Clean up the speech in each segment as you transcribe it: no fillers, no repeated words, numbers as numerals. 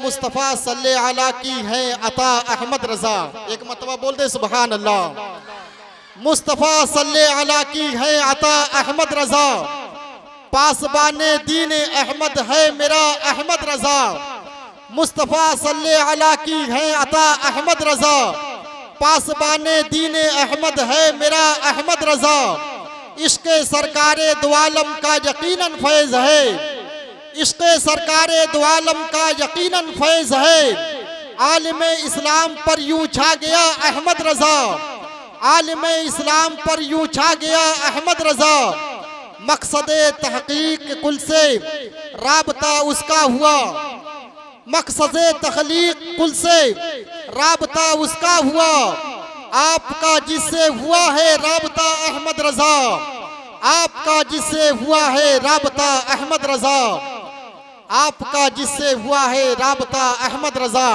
मुस्तफ़ा सल्ले अला की है अता अहमद रजा। एक मरतबा बोल दे सुभान अल्लाह। मुस्तफ़ा सल्ले अला की है अता अहमद रजा, पासबाने दीन अहमद है मेरा अहमद रजा। मुस्तफ़ा सल्ले अला की है अता अहमद रजा, पासबाने दीन अहमद है मेरा अहमद रजा। इश्क़ सरकारे दो आलम का यकीनन फैज़ है, इश्क़ सरकारे दो आलम का यकीनन फैज़ है। आलिम इस्लाम पर यूं छा गया अहमद रजा, आलिम इस्लाम पर यूं छा गया अहमद रजा। मकसद तहकीक कुल से राबता उसका हुआ, मकसद तखलीक कुल से राबता उसका हुआ। आपका जिससे हुआ है राबता अहमद रजा, आपका जिससे हुआ है राबता अहमद रजा, आपका जिससे हुआ है राबता अहमद रजा।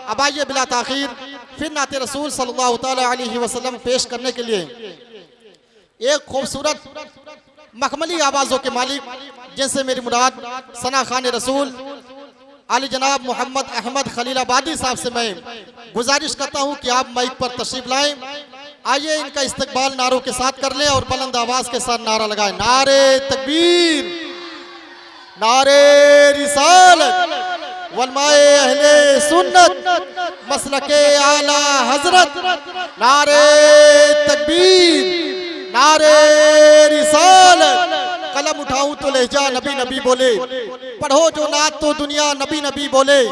अब आइए बिला ताखीर फिर नाते रसूल सल्लल्लाहु ताला अलैहि वसल्लम पेश करने के लिए एक खूबसूरत मखमली आवाज़ों के मालिक जैसे मेरी मुराद सना खान रसूल आली जनाब मोहम्मद अहमद खलीलाबादी साहब से मैं गुजारिश करता हूं कि आप माइक पर तशरीफ लाएं। आइए इनका इस्तकबाल नारों के साथ कर लें और बुलंद आवाज के साथ नारा लगाएं। नारे तकबीर, नारे रिसालत, वलमाए अहले सुन्नत मसलके आला हजरत। नारे तकबीर, नारे रिसालत। कलम उठाऊं तो लहजा नबी नबी बोले, पढ़ो जो नात तो दुनिया नबी नबी बोले।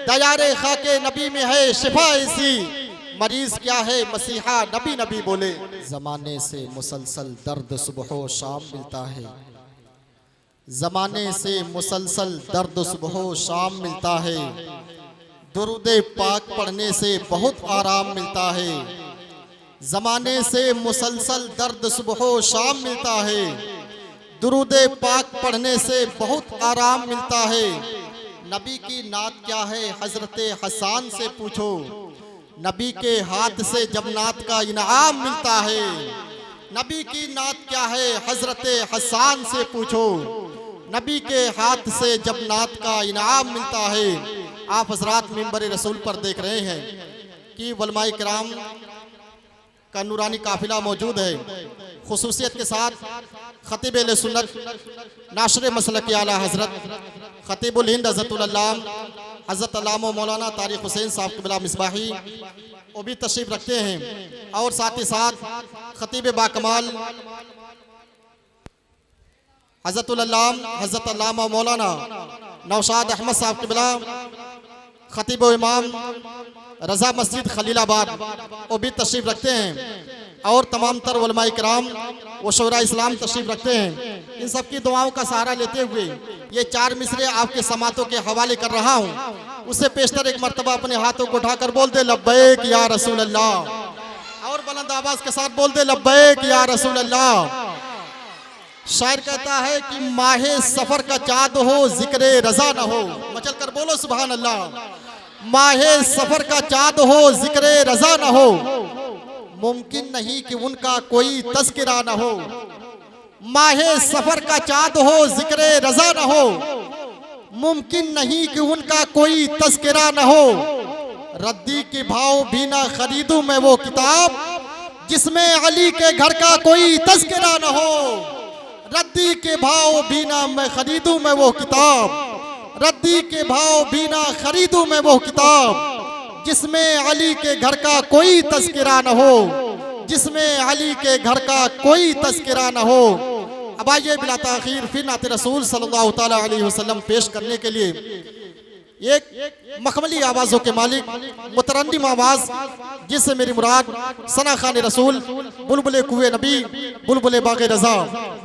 दयारे खाके नबी में है शिफा ऐसी, मरीज क्या है मसीहा नबी नबी बोले। जमाने से मुसलसल दर्द सुबह शाम मिलता है, जमाने से मुसलसल दर्द सुबह शाम मिलता है। दुरूद पाक पढ़ने से बहुत आराम मिलता है, जमाने से मुसलसल दर्द सुबह शाम मिलता है। दुरूद पाक पढ़ने से बहुत आराम मिलता है। नबी की नात क्या है हजरत हसन से पूछो, नबी के हाथ से जब नात का इनाम मिलता है। नबी की नात क्या है हजरत हसन से पूछो, नबी के हाथ से जब नात का इनाम मिलता है। आप हजरात मिंबर रसूल पर देख रहे हैं कि उलमाए किराम का नूरानी काफिला मौजूद है। खुसूसियत के साथ खतीब अहले सुन्नत नाशरे मसलक आला हजरत खतीबुल हिंद हज़रतुल अल्लाम हज़रत अल्लामा मौलाना तारिक हुसैन साहब क़िबला मिसबाही वो भी तशरीफ़ रखते हैं। और साथ ही साथ खतीब बाकमाल हज़रतुल अल्लाम हज़रत अल्लामा मौलाना नौशाद अहमद साहब क़िबला खतीब इमाम रजा मस्जिद खलीलाबाद वो भी तशरीफ़ रखते हैं। और तमाम तर उलमाए किराम व शोरा इस्लाम तशरीफ़ रखते हैं। इन सब की दुआओं का सहारा लेते हुए ये चार मिसरे आपके समातों के हवाले कर रहा हूँ। उससे पेशतर एक मरतबा अपने हाथों को उठाकर बोल दे लब्बैक या रसूल अल्लाह, और बुलंद आवाज के साथ बोल दे लब्बैक या रसूल अल्लाह। शायर कहता है कि माहे सफर का चाँद हो जिक्रे रजा न हो, मचल कर बोलो सुभान अल्लाह। माहे सफर का चाँद हो जिक्रे रजा न हो, मुमकिन नहीं कि उनका कोई तज़किरा न हो। माहे सफर का चाँद हो जिक्रे रजा न हो, मुमकिन नहीं कि उनका कोई तज़किरा न हो। रद्दी के भाव भी ना खरीदूं मैं वो किताब जिसमें अली के घर का कोई तज़किरा न हो। रद्दी के भाव भी ना मैं खरीदूं मैं वो किताब, रद्दी के भाव भी ना खरीदूं मैं वो किताब जिसमें अली के घर का कोई तज़किरा न हो, जिसमें अली के घर का कोई तज़किरा न हो। अब आइए बिला ताखीर फिर नाते रसूल सल्लल्लाहु ताला अलैहि वसल्लम पेश करने के लिए एक मखमली आवाज़ों के मालिक मुतरन्निम आवाज़ जिससे मेरी मुराद सना खान रसूल बुलबुल कुए नबी बुलबुल बाग़े रज़ा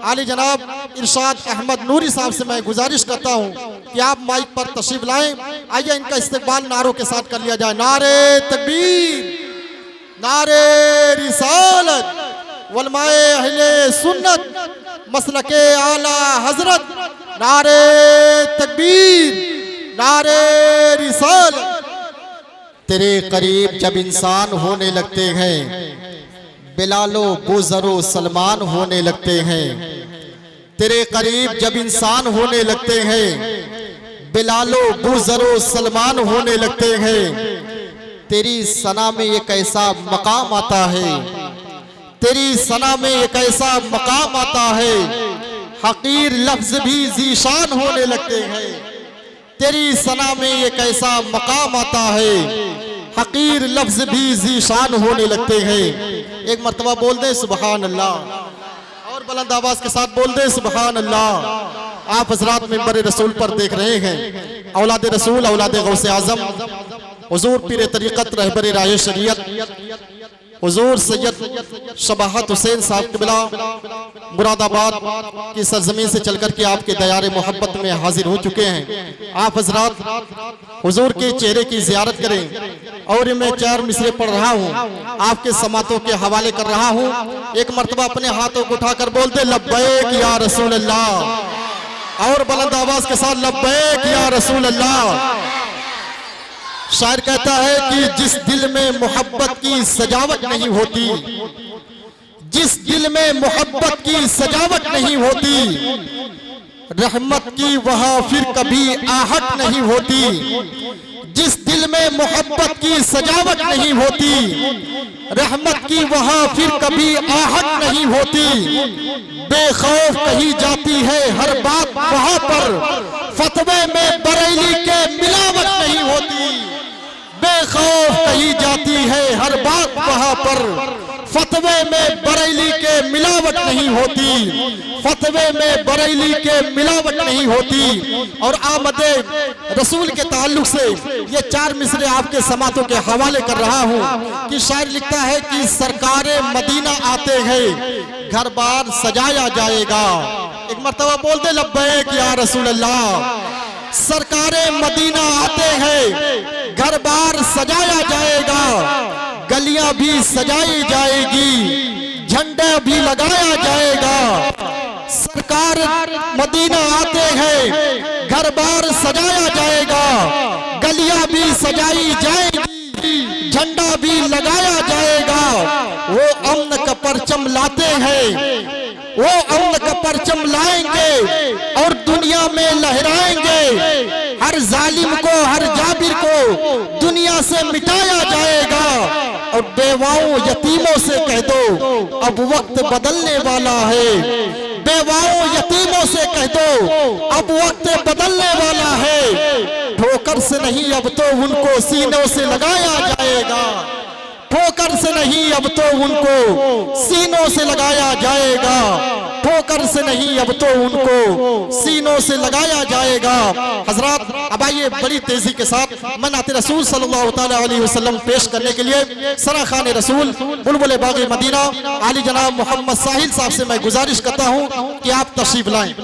आली जनाब इरशाद अहमद नूरी साहब से मैं गुजारिश करता हूँ कि आप माइक पर तशरीफ लाएं। आइए इनका इस्तकबाल नारों के साथ कर लिया जाए। नारे तकबीर, नारे रिसालत, वलमाए अहले सुन्नत मसलके आला हजरत। नारे तकबीर, नारे रिसालत। तेरे करीब जब इंसान होने लगते हैं, बिलालो बुज़रो सलमान होने लगते हैं। तेरे करीब जब इंसान होने लगते हैं, बिलालो बुजरो सलमान होने लगते हैं। तेरी सना में एक ऐसा मकाम आता है, तेरी सना में एक ऐसा मकाम आता है, हकीर लफ्ज भी जीशान होने लगते हैं। तेरी सना में एक ऐसा मकाम आता है, हकीर लफ्ज भी जीशान होने लगते हैं। एक मर्तबा बोल दे सुबहान अल्लाह, और बुलंद आवाज के साथ बोल दे सुबहान अल्लाह। आप हजरात मिंबर रसूल पर देख रहे हैं औलाद रसूल, औलाद गौसे आजम, हुजूर पीर तरीक़त रहबर राह शरीयत हुजूर सैयद शबाहत हुसैन साहब क़िबला मुरादाबाद की सरजमीन से चलकर के आपके दयारे मोहब्बत में हाजिर हो चुके हैं। आप हजरात हुजूर के चेहरे की ज़ियारत करें। और मैं 4 मिसरे पढ़ रहा हूँ, आपके समातों के हवाले कर रहा हूँ। एक मर्तबा अपने हाथों को उठाकर बोल दे लब्बैक या रसूल अल्लाह, और बुलंद आवाज के साथ लब्बैक या रसूल अल्लाह। शायर कहता है कि जिस दिल में मोहब्बत की सजावट नहीं होती, जिस दिल में मोहब्बत की सजावट नहीं होती, रहमत की वहां फिर कभी आहट नहीं होती। जिस दिल में मोहब्बत की सजावट नहीं होती, रहमत की वहां फिर कभी आहट नहीं होती। बेखौफ कही जाती है हर बात वहां पर, फतवे में बरेली के मिलावट नहीं होती। बेखौफ कही जाती है हर बात वहां पर, फतवे में बरेली के मिलावट नहीं होती। फतवे में बरेली के मिलावट नहीं होती। और आमदे रसूल के ताल्लुक से ये 4 मिसरे आपके समातों के हवाले कर रहा हूँ कि शायर लिखता है कि सरकारे मदीना आते हैं, घर बार सजाया जाएगा। एक मर्तबा बोल दे लब्बैक या रसूल अल्लाह। सरकारे मदीना आते हैं, घर बार सजाया जाएगा, गलियां भी सजाई जाएगी, झंडा भी लगाया जाएगा। सरकार मदीना आते हैं, घर बार सजाया जाएगा, गलियां भी सजाई जाएगी, झंडा भी लगाया जाएगा। वो अमन का परचम लाते हैं, वो अमन का परचम लाएंगे और दुनिया में लहराएंगे। हर जालिम को, हर जाबिर को दुनिया से मिटाया जाएगा। और बेवाओं यतीमों से कह दो अब वक्त बदलने वाला है। बेवाओं यतीमों से कह दो अब वक्त बदलने वाला है। ठोकर से नहीं अब तो उनको सीनों से लगाया जाएगा। ठोकर से नहीं अब तो उनको सीनों से लगाया जाएगा। ठोकर से नहीं अब तो उनको सीनों से लगाया जाएगा। हजरात अब आइए बड़ी तेजी के साथ मनाते रसूल सल्लल्लाहु ताला अलैहि वसल्लम पेश करने के लिए सरा खान रसूल बुलबुल बाग़े मदीना आली जनाब मोहम्मद साहिल साहब से मैं गुजारिश करता हूँ कि आप तशरीफ लाएं।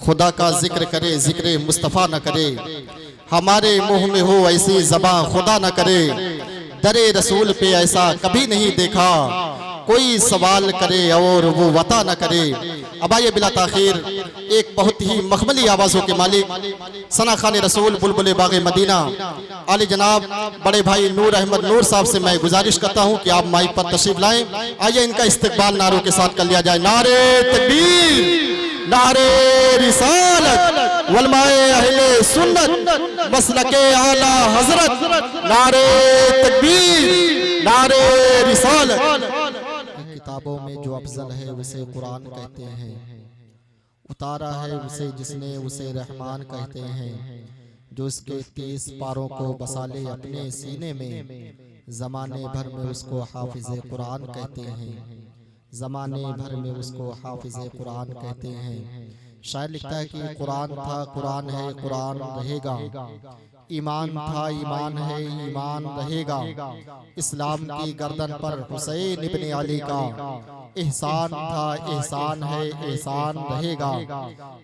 खुदा का जिक्र करे, जिक्र मुस्तफ़ा न करे, हमारे मुंह में हो ऐसी ज़बां खुदा न करे। दरे रसूल पे ऐसा कभी नहीं देखा, कोई सवाल करे और वो वता न करे। अब आइए बिला ताखीर एक बहुत ही मखमली आवाज़ों के मालिक सना खान रसूल बुलबुल बाग़े मदीना आली जनाब बड़े भाई नूर अहमद नूर साहब से मैं गुजारिश करता हूँ कि आप माइक पर तशरीफ लाएं। आइए इनका इस्तकबाल नारों के साथ कर लिया जाए। नारे तकबीर, नारे रिसालत, वलमाए अहले सुन्नत, मसलके आला हजरत, नारे तकबीर, नारे रिसालत। किताबों में जो अफजल है उसे कुरान कहते हैं, उतारा है उसे जिसने उसे रहमान कहते हैं। जो इसके 30 पारों को बसा ले अपने सीने में, जमाने भर में उसको हाफिज़े कुरान कहते हैं। जमाने भर में उसको हाफिज़े कुरान कहते हैं। शायर लिखता है कि कुरान था, कुरान है, कुरान रहेगा। ईमान था, ईमान है, ईमान रहेगा। इस्लाम की गर्दन पर हुसैन इब्ने अली का एहसान था, एहसान है, एहसान रहेगा।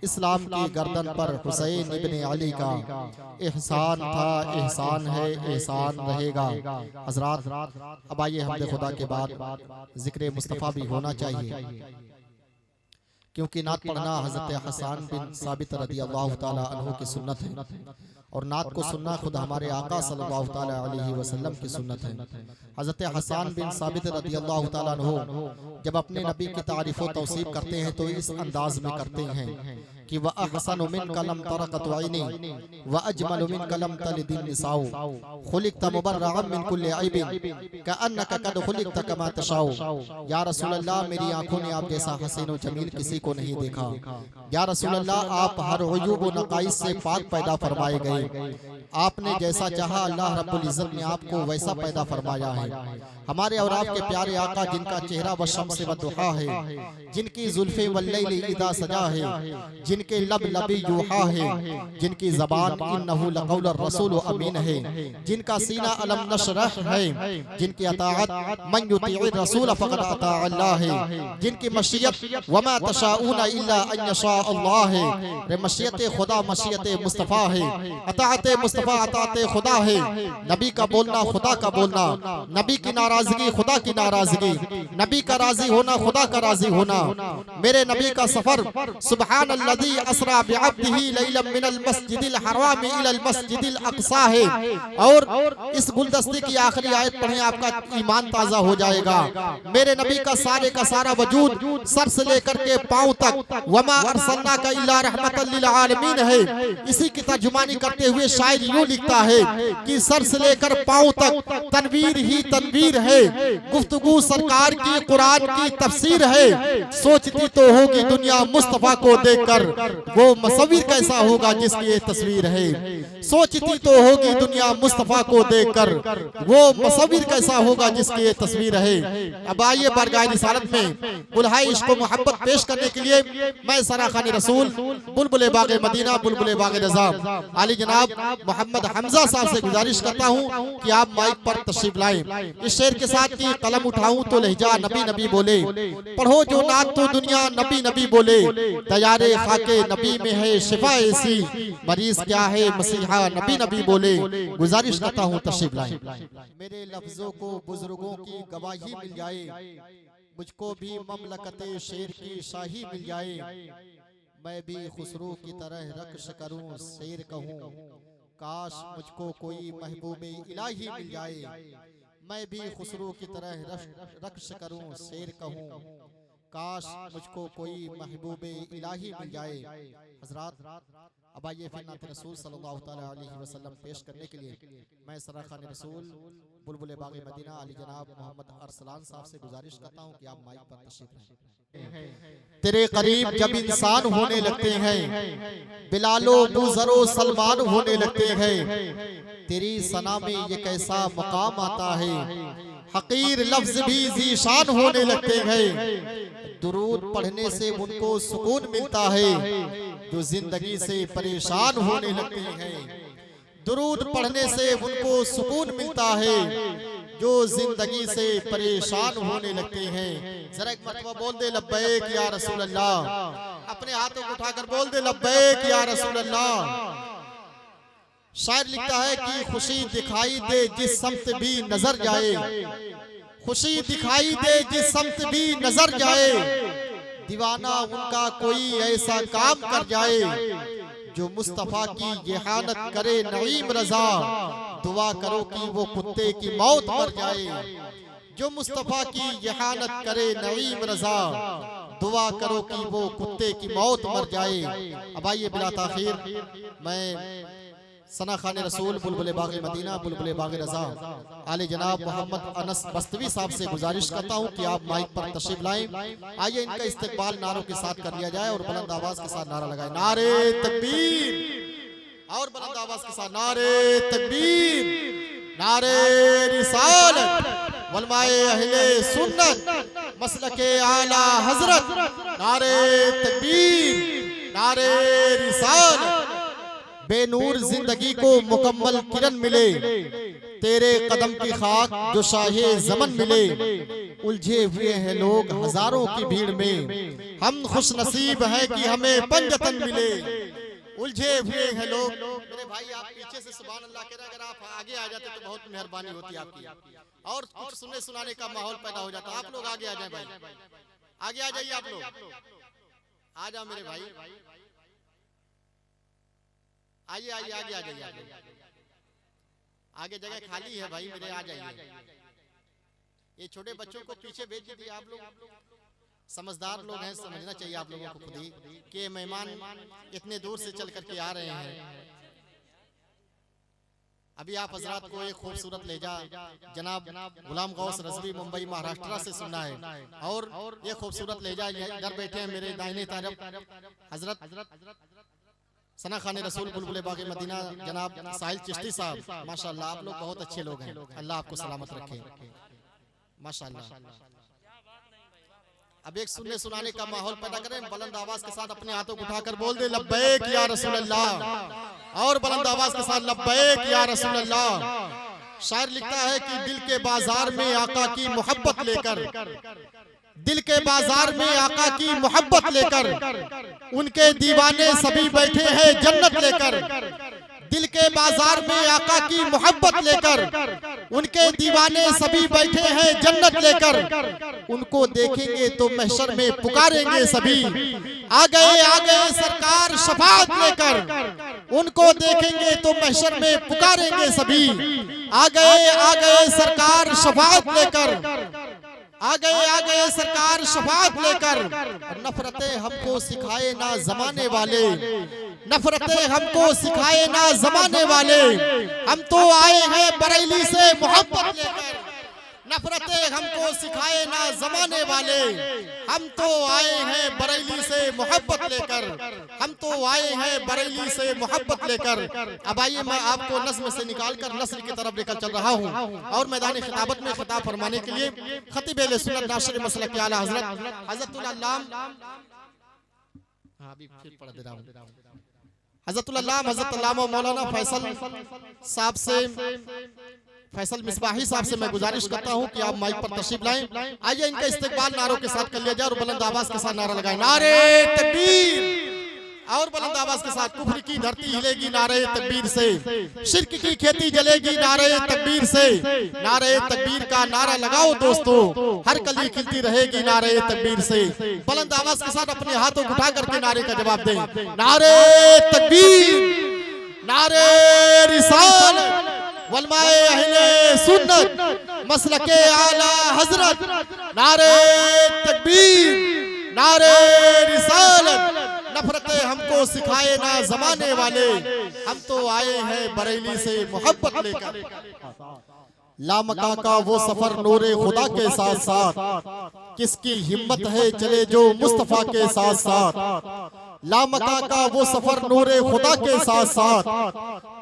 इस्लाम की गर्दन पर हुसैन इब्ने अली का एहसान था, एहसान है, एहसान रहेगा। हजरात अब आइए हमदे खुदा के बाद जिक्र मुस्तफ़ा भी होना चाहिए, क्योंकि नात पढ़ना हज़रत हसन बिन साबित रज़ियल्लाहु ताला अन्हु की सुन्नत है और नात को सुनना खुद हमारे आका सल्लल्लाहु ताला अलैहि वसल्लम की सुन्नत है। हज़रत हसन बिन साबित रज़ियल्लाहु ताला अन्हु जब अपने नबी की तारीफ़ व तौसीफ़ करते हैं तो इस अंदाज में करते हैं कि व अहसनु मिनका लम तरक़त ऐनी व अजमलु मिनका लम तलिद निसाउ खुलिक़्त मुबर्रअन मिन कुल्लि ऐबिन कअन्नका कद खुलिक़्त कमा तशाउ। या रसूल अल्लाह, मेरी आंखों ने आप जैसा हसीन व जमील किसी को नहीं देखा। या रसूल अल्लाह, आप हर उयूब व नक़ाइस से पाक पैदा फरमाए गए। आपने जैसा चाहा अल्लाह रब्बुल इज़्ज़त ने आपको वैसा पैदा फरमाया है। हमारे और आपके प्यारे आका जिनका चेहरा व शम्स व दुहा है, जिनकी जुल्फ़े वल्लैल इज़ा सजा है, जिनके लब लबी यूहा है, जिनकी ज़बान इन्नहु लक़ौल रसूल अमीन है, जिनका सीना अलम नशरह है, जिनकी अताअत मन युतीअ रसूल फ़क़द अता अल्लाह है, जिनकी मशीयत वमा तशाऊना इल्ला अन यशा अल्लाह है। रे मशीयत खुदा मशीयत मुस्तफ़ा है, अताअत मुस्तफ़ा अताअत खुदा है। नबी का बोलना खुदा का बोलना, नबी की नाराजगी खुदा की नाराजगी, नबी का राजी होना खुदा का राजी होना। मेरे नबी का सफर सुब्हानल्लज़ी असरा बिअब्दिही लैलन मिनल मस्जिदिल हराम इलल मस्जिदिल अक़सा है। और इस गुलदस्ते की आखिरी आयत पढ़ें, आपका ईमान ताज़ा हो जाएगा। मेरे नबी का सारा वजूद सर से लेकर के पांव तक वमा अरसलनाका इल्ला रहमतल लिल आलमीन है। इसी की तर्जुमानी करते हुए शायर यूं लिखता है कि सर से लेकर पांव तक तनवीर ही तनवीर है, गुफ्तगू सरकार की कुरान की तफसीर है। सोचती तो होगी दुनिया मुस्तफा को देखकर, वो मसवीर कैसा होगा जिसकी ये तस्वीर है। सोचती तो होगी दुनिया मुस्तफा को देखकर, वो मसवीर कैसा होगा जिसकी ये तस्वीर है। अब आइए बारगाह रिसालत में बुल्हाए इश्क व मोहब्बत पेश करने के लिए मैं सराखान रसूल बुलबुल बाग़ मदीना बुलबुल बाग़ रज़ा आली जनाब मोहम्मद हमजा साहब से गुजारिश करता हूं कि आप माइक पर तशरीफ लाएं। इस शेर के साथ की कलम उठाऊं तो लहजा नबी नबी बोले, पढ़ो जो नात तो दुनिया नबी नबी बोले। तैयारे खाके नबी में है शिफा ऐसी, मरीज क्या है मसीहा नबी नबी बोले। गुजारिश करता हूं तशरीफ लाएं। मेरे लफ्जों को बुजुर्गों की गवाही मिल जाए, मुझको भी ममलकते शेर की शाही मिल जाए। मैं भी खुसरो की तरह रक्श करूं शेर कहूं, काश मुझको कोई महबूब इलाही मिल जाए। मैं भी खुसरो की तरह रक्श करूं शेर कहूं, काश मुझको कोई महबूब इलाही मिल जाए। हजरात, अब आइए फिर नात रसूल सल्लल्लाहु अलैहि वसल्लम पेश करने के लिए मैं सराखान रसूल बुलबुल बाग़ मदीना आली जनाब मोहम्मद अरसलान साहब से गुजारिश करता हूं कि आप माइक पर तशरीफ लाएं। तेरे करीब जब इंसान होने लगते हैं, बिलालो बुज़रो सलमान होने लगते हैं, तेरी सना में ये कैसा मकाम आता है, हकीर लफ्ज भी ज़ीशान होने लगते हैं। दुरूद पढ़ने से उनको सुकून मिलता है, जो जिंदगी से परेशान होने लगते हैं। दुरूद पढ़ने से उनको सुकून मिलता है, जो जिंदगी से परेशान होने लगते हैं। जरा एक मरतबा बोल दे लब्बैक या रसूल अल्लाह, अपने हाथों को उठाकर बोल दे लब्बैक या रसूल अल्लाह। शायर लिखता है कि खुशी दिखाई दे जिस समत भी नजर जाए, खुशी दिखाई दे जिस समत भी नजर जाए, दीवाना उनका कोई ऐसा काम कर जाए, जो मुस्तफा की इहानत करे नईम रजा। दुआ करो कि वो कुत्ते की मौत मर जाए, जो मुस्तफा की इहानत करे नईम रजा। दुआ करो कि वो कुत्ते की मौत मर जाए। अब आइए बिला ताखीर मैं सना खान रसूल बुलबुल बाग़ मदीना बुलबुल बाग़ रज़ा आले जनाब मोहम्मद अनस बस्तवी साहब से गुजारिश करता हूं कि आप माइक पर तशरीफ लाएं। आइए इनका इस्तकबाल नारों के साथ कर लिया जाए और बुलंद आवाज के साथ नारा लगाए, नारे तकबीर, और बुलंद आवाज के साथ नारे तकबीर, नारे रिसालत वलमाए अहले सुन्नत मसलके आला हजरत, नारे तकबीर, नारे रिसालत। बेनूर जिंदगी को मुकम्मल किरण मिले, तेरे कदम की खाक जो शाहे ज़मन मिले। उलझे हुए हैं लोग हजारों की भीड़ में, हम खुश नसीब हैं कि हमें पंजतन मिले। उलझे हुए हैं लोग। मेरे भाई आप पीछे से सुभान अल्लाह कह रहे, अगर आप आगे आ जाते तो बहुत मेहरबानी होती आपकी, और कुछ सुनने सुनाने का माहौल पैदा हो जाता। आप लोग आगे आ जाए भाई, आगे आ जाइए आप लोग, आ जाओ मेरे भाई, आइए आइए आगे आ जाइए, आगे जगह खाली है भाई मेरे, आ जाइए। ये छोटे बच्चों को पीछे भेज दीजिए आप लोग, समझदार लोग हैं, समझना चाहिए आप लोगों को खुद ही कि मेहमान इतने दूर से चल करके आ रहे हैं। अभी आप हजरात को एक खूबसूरत लहजा जनाब गुलाम गौस रजवी मुंबई महाराष्ट्र से सुनना है, और ये खूबसूरत लहजा इधर बैठे हैं मेरे दाहिने तरफ हजरत सना खान रसूल बुलबुल बागे मदीना जनाब साहिल चिश्ती साहब। माशाल्लाह आप लोग बहुत अच्छे लोग हैं, अल्लाह आपको सलामत रखे माशाल्लाह। अब एक सुनने सुनाने का माहौल पैदा करें, बुलंद आवाज के साथ अपने हाथों को उठाकर बोल दे लब्बैक या रसूल अल्लाह, और बुलंद आवाज के साथ लब्बैक या रसूल अल्लाह। शायर लिखता है कि दिल के बाजार में आका की मोहब्बत लेकर, दिल के बाजार में आका की मोहब्बत लेकर उनके दीवाने सभी बैठे हैं जन्नत लेकर। दिल के बाजार में आका की मोहब्बत लेकर उनके दीवाने सभी बैठे हैं जन्नत लेकर। उनको देखेंगे तो महशर में पुकारेंगे सभी, आ गए सरकार शफाअत लेकर। उनको देखेंगे तो महशर में पुकारेंगे सभी, आ गए सरकार शफाअत लेकर। आ गए सरकार शफाअत लेकर। नफरतें हमको सिखाए ना जमाने वाले, नफरतें हमको सिखाए ना जमाने वाले, हम तो आए हैं बरेली से मोहब्बत लेकर। नफरतें हमको सिखाए ना जमाने वाले, हम तो आए हैं बरेली से मोहब्बत लेकर, हम तो आए हैं बरेली से मोहब्बत लेकर। अब आइए मैं आपको नस्म से निकालकर नस्ल की तरफ लेकर चल रहा हूँ, और मैदान खिताबत में खिताब फरमाने के लिए खतीब अहले सुन्नत नासिर मसलक के आला हजरतुल अल्लाम मौलाना फैसल मिसबाही साहब से मैं गुजारिश करता हूं कि आप माइक पर तशरीफ लाएं। आइए इनका इस्तकबाल नारों के साथ कर लिया जाए, और बुलंद आवाज के साथ नारा लगाएं, नारे तकबीर। और बुलंद आवाज के साथ कुफ्र की धरती हिलेगी नारे तकबीर से, शिर्क की खेती जलेगी नारे तकबीर से। नारे तकबीर का नारा लगाओ दोस्तों, हर कली खिलती रहेगी नारे तकबीर से। बुलंद आवाज के साथ अपने हाथों उठा करके नारे का जवाब दें, नारे तकबीर, नारे रिसालत, वलमाए अहले सुन्नत मसलके आला हजरत, नारे तकबीर, नारे रिसालत। नफरतें हमको सिखाए ना जमाने वाले, हम तो आए हैं बरेली से मोहब्बत लेकर। लामका का वो सफर नूरे खुदा के साथ साथ, किसकी हिम्मत है चले जो मुस्तफा के साथ साथ। लामका का वो सफर नूरे खुदा के साथ साथ,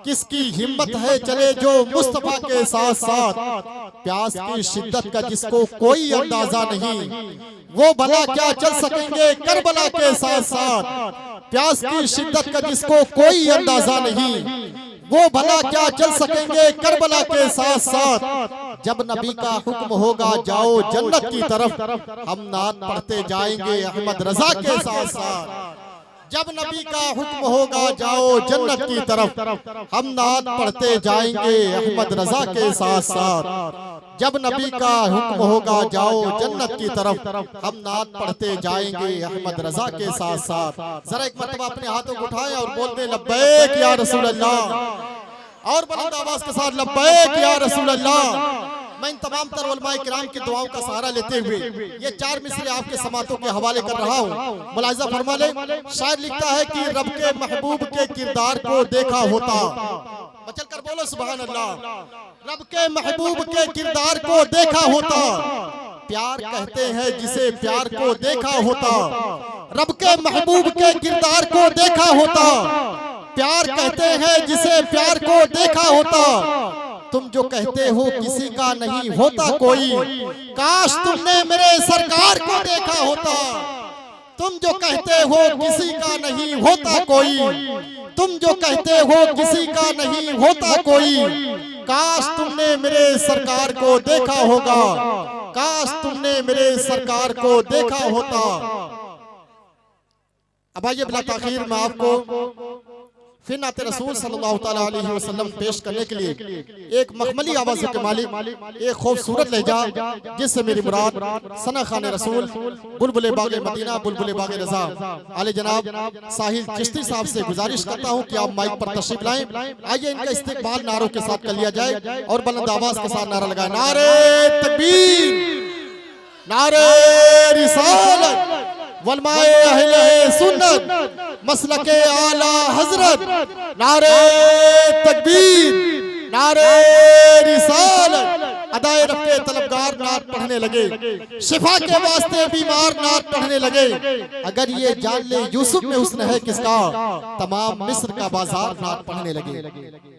किसकी हिम्मत है चले जो मुस्तफा के साथ साथ। प्यास की शिद्दत का जिसको कोई अंदाजा नहीं, वो भला क्या चल सकेंगे करबला के साथ साथ। प्यास की शिद्दत का जिसको कोई अंदाजा नहीं, वो भला क्या चल सकेंगे करबला के साथ साथ। जब नबी का हुक्म होगा जाओ जन्नत की तरफ, हम नात पढ़ते जाएंगे अहमद रजा के साथ साथ। जब नबी का हुक्म होगा जाओ जन्नत की तरफ, हम नात पढ़ते जाएंगे अहमद रजा के साथ साथ। जब नबी का हुक्म होगा जाओ जन्नत की तरफ, हम नात पढ़ते जाएंगे अहमद रजा के साथ साथ। जरा एक मरतबा अपने हाथों को उठाएं और बोलते लब्बैक या रसूल अल्लाह, और बुलंद आवाज के साथ लब्बैक या रसूल अल्लाह। मैं इन तमाम तर उलमाए किराम की दुआओं का सहारा लेते हुए ये चार मिसरे आपके समातों के हवाले कर रहा हूँ। मुलाहिजा फरमा ले, शायर लिखता है कि रब के महबूब के किरदार को देखा होता, मचल कर बोलो सुभान अल्लाह। रब के महबूब के किरदार को देखा होता, प्यार कहते हैं जिसे प्यार को देखा होता। रब के महबूब के किरदार को देखा होता, प्यार कहते हैं जिसे प्यार को देखा होता। तुम जो कहते हो किसी का नहीं होता कोई, काश तुमने मेरे सरकार को देखा होता। तुम जो कहते हो किसी का नहीं होता कोई, तुम जो कहते हो किसी का नहीं होता कोई, काश तुमने मेरे सरकार को देखा होगा, काश तुमने मेरे सरकार को देखा होता। अब आइए बिला ताखीर में आपको फिर नाते रसूल सल्लल्लाहु तआला अलैहि वसल्लम पेश करने के लिए एक मखमली आवाज़ के मालिक एक खूबसूरत लहजा, जिससे मेरी मुराद सना खान रसूल बुलबुल बागे मदीना बुलबुल बागे रजा आले जनाब साहिल चिश्ती साहब से गुजारिश करता हूं कि आप माइक पर तशरीफ लाएं। आइए इनका इस्तकबाल नारों के साथ कर लिया जाए, और बुलंद आवाज के साथ नारा लगाएं, नारे तकबीर, नारे रिसालत वलमाए अहले सुन्नत मसलके आला हजरत, नारे तकबीर, नारे रिसालत। अदाए रफ़े तलबगार नात पढ़ने लगे, शिफा के वास्ते बीमार नात पढ़ने लगे। अगर ये जान ले यूसुफ में हुस्न है किसका, तमाम मिस्र का बाजार नात पढ़ने लगे।